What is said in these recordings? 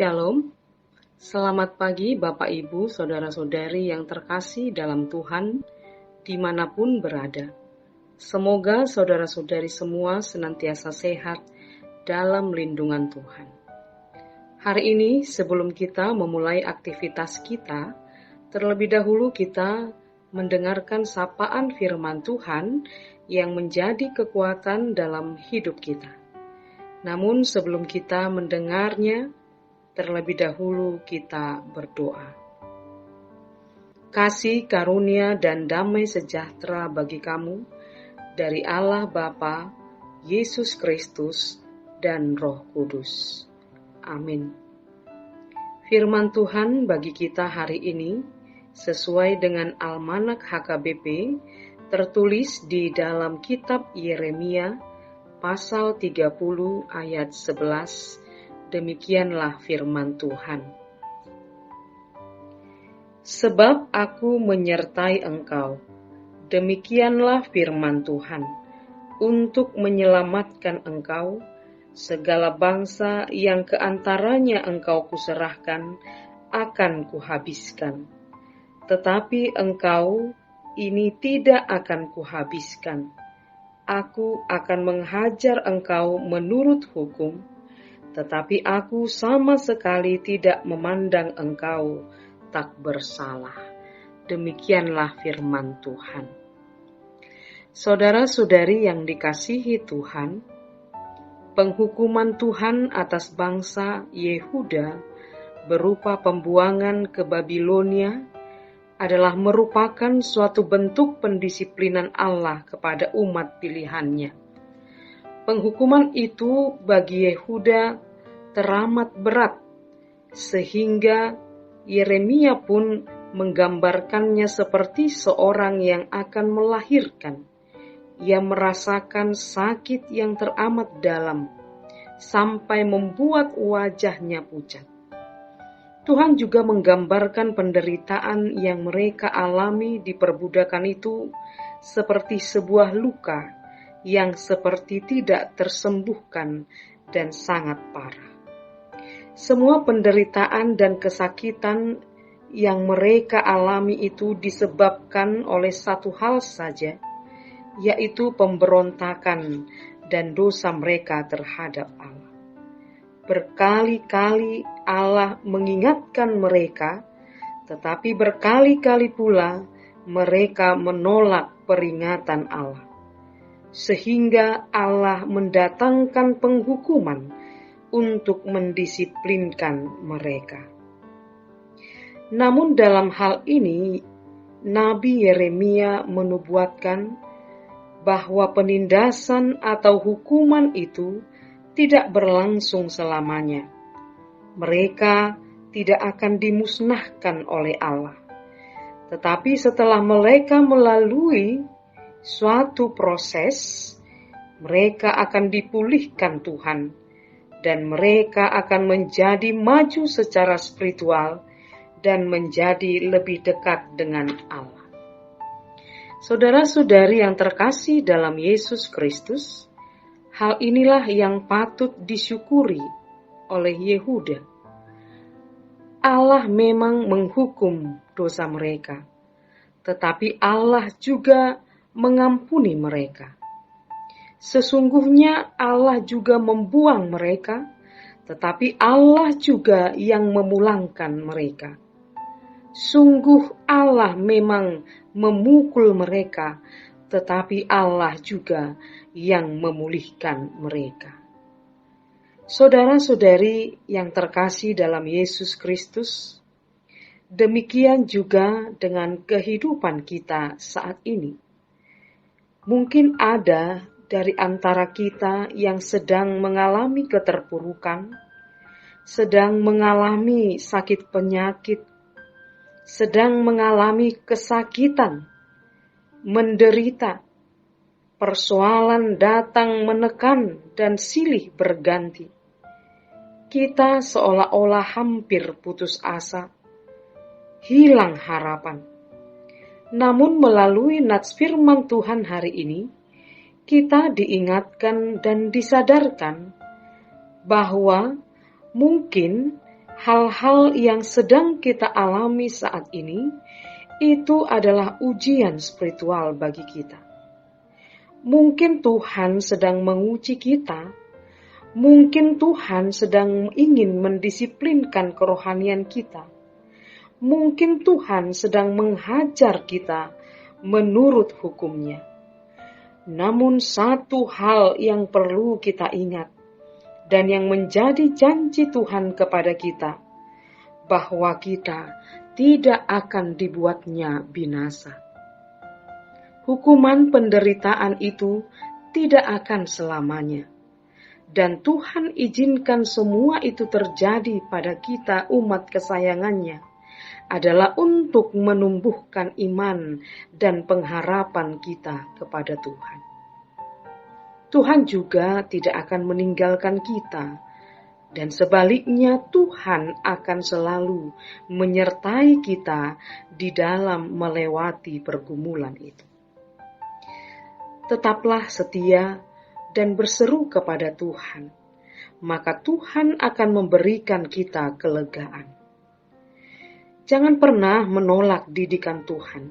Shalom, selamat pagi Bapak Ibu, Saudara-saudari yang terkasih dalam Tuhan, dimanapun berada. Semoga saudara-saudari semua senantiasa sehat dalam lindungan Tuhan. Hari ini sebelum kita memulai aktivitas kita, terlebih dahulu kita mendengarkan sapaan firman Tuhan yang menjadi kekuatan dalam hidup kita. Namun sebelum kita mendengarnya, terlebih dahulu kita berdoa. Kasih, karunia, dan damai sejahtera bagi kamu dari Allah Bapa, Yesus Kristus, dan Roh Kudus. Amin. Firman Tuhan bagi kita hari ini sesuai dengan Almanak HKBP tertulis di dalam kitab Yeremia pasal 30 ayat 11. Demikianlah firman Tuhan. Sebab aku menyertai engkau, demikianlah firman Tuhan, untuk menyelamatkan engkau, segala bangsa yang keantaranya engkau kuserahkan, akan kuhabiskan. Tetapi engkau ini tidak akan kuhabiskan. Aku akan menghajar engkau menurut hukum, tetapi aku sama sekali tidak memandang engkau tak bersalah. Demikianlah firman Tuhan. Saudara-saudari yang dikasihi Tuhan, penghukuman Tuhan atas bangsa Yehuda berupa pembuangan ke Babilonia adalah merupakan suatu bentuk pendisiplinan Allah kepada umat pilihannya. Penghukuman itu bagi Yehuda teramat berat, sehingga Yeremia pun menggambarkannya seperti seorang yang akan melahirkan. Ia merasakan sakit yang teramat dalam, sampai membuat wajahnya pucat. Tuhan juga menggambarkan penderitaan yang mereka alami di perbudakan itu seperti sebuah luka yang seperti tidak tersembuhkan dan sangat parah. Semua penderitaan dan kesakitan yang mereka alami itu disebabkan oleh satu hal saja, yaitu pemberontakan dan dosa mereka terhadap Allah. Berkali-kali Allah mengingatkan mereka, tetapi berkali-kali pula mereka menolak peringatan Allah. Sehingga Allah mendatangkan penghukuman untuk mendisiplinkan mereka. Namun dalam hal ini, Nabi Yeremia menubuatkan bahwa penindasan atau hukuman itu tidak berlangsung selamanya. Mereka tidak akan dimusnahkan oleh Allah. Tetapi setelah mereka melalui suatu proses, mereka akan dipulihkan Tuhan, dan mereka akan menjadi maju secara spiritual dan menjadi lebih dekat dengan Allah. Saudara-saudari yang terkasih dalam Yesus Kristus, hal inilah yang patut disyukuri oleh Yehuda. Allah memang menghukum dosa mereka, tetapi Allah juga mengampuni mereka. Sesungguhnya Allah juga membuang mereka, tetapi Allah juga yang memulangkan mereka. Sungguh Allah memang memukul mereka, tetapi Allah juga yang memulihkan mereka. Saudara-saudari yang terkasih dalam Yesus Kristus, demikian juga dengan kehidupan kita saat ini. Mungkin ada dari antara kita yang sedang mengalami keterpurukan, sedang mengalami sakit penyakit, sedang mengalami kesakitan, menderita, persoalan datang menekan dan silih berganti. Kita seolah-olah hampir putus asa, hilang harapan. Namun melalui nats firman Tuhan hari ini, kita diingatkan dan disadarkan bahwa mungkin hal-hal yang sedang kita alami saat ini itu adalah ujian spiritual bagi kita. Mungkin Tuhan sedang menguji kita, mungkin Tuhan sedang ingin mendisiplinkan kerohanian kita, mungkin Tuhan sedang menghajar kita menurut hukum-Nya. Namun satu hal yang perlu kita ingat, dan yang menjadi janji Tuhan kepada kita, bahwa kita tidak akan dibuatnya binasa. Hukuman penderitaan itu tidak akan selamanya. Dan Tuhan izinkan semua itu terjadi pada kita umat kesayangannya adalah untuk menumbuhkan iman dan pengharapan kita kepada Tuhan. Tuhan juga tidak akan meninggalkan kita, dan sebaliknya Tuhan akan selalu menyertai kita di dalam melewati pergumulan itu. Tetaplah setia dan berseru kepada Tuhan, maka Tuhan akan memberikan kita kelegaan. Jangan pernah menolak didikan Tuhan.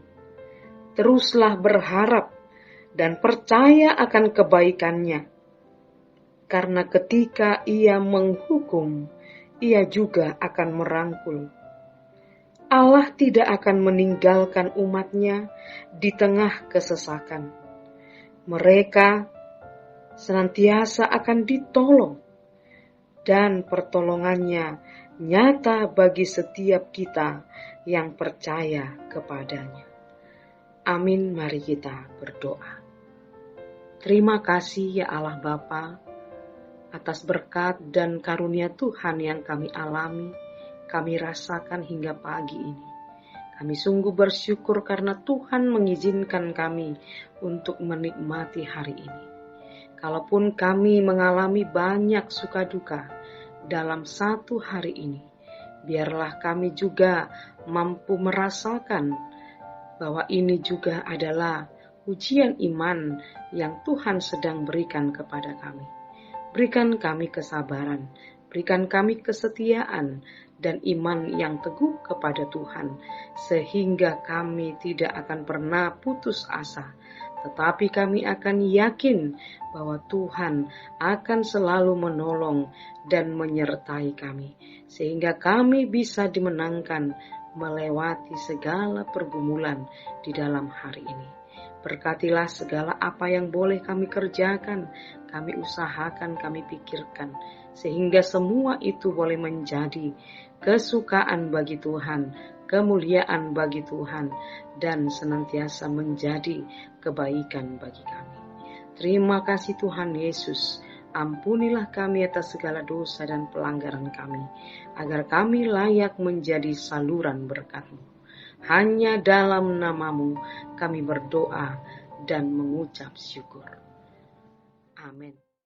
Teruslah berharap dan percaya akan kebaikan-Nya. Karena ketika Ia menghukum, Ia juga akan merangkul. Allah tidak akan meninggalkan umat-Nya di tengah kesesakan. Mereka senantiasa akan ditolong, dan pertolongan-Nya nyata bagi setiap kita yang percaya kepada-Nya. Amin, mari kita berdoa. Terima kasih ya Allah Bapa, atas berkat dan karunia Tuhan yang kami alami, kami rasakan hingga pagi ini. Kami sungguh bersyukur karena Tuhan mengizinkan kami untuk menikmati hari ini. Kalaupun kami mengalami banyak suka duka dalam satu hari ini, biarlah kami juga mampu merasakan bahwa ini juga adalah ujian iman yang Tuhan sedang berikan kepada kami. Berikan kami kesabaran, berikan kami kesetiaan dan iman yang teguh kepada Tuhan, sehingga kami tidak akan pernah putus asa, tetapi kami akan yakin bahwa Tuhan akan selalu menolong dan menyertai kami, sehingga kami bisa dimenangkan melewati segala pergumulan di dalam hari ini. Berkatilah segala apa yang boleh kami kerjakan, kami usahakan, kami pikirkan, sehingga semua itu boleh menjadi kesukaan bagi Tuhan, kemuliaan bagi Tuhan, dan senantiasa menjadi kebaikan bagi kami. Terima kasih Tuhan Yesus, ampunilah kami atas segala dosa dan pelanggaran kami, agar kami layak menjadi saluran berkat-Mu. Hanya dalam nama-Mu kami berdoa dan mengucap syukur. Amin.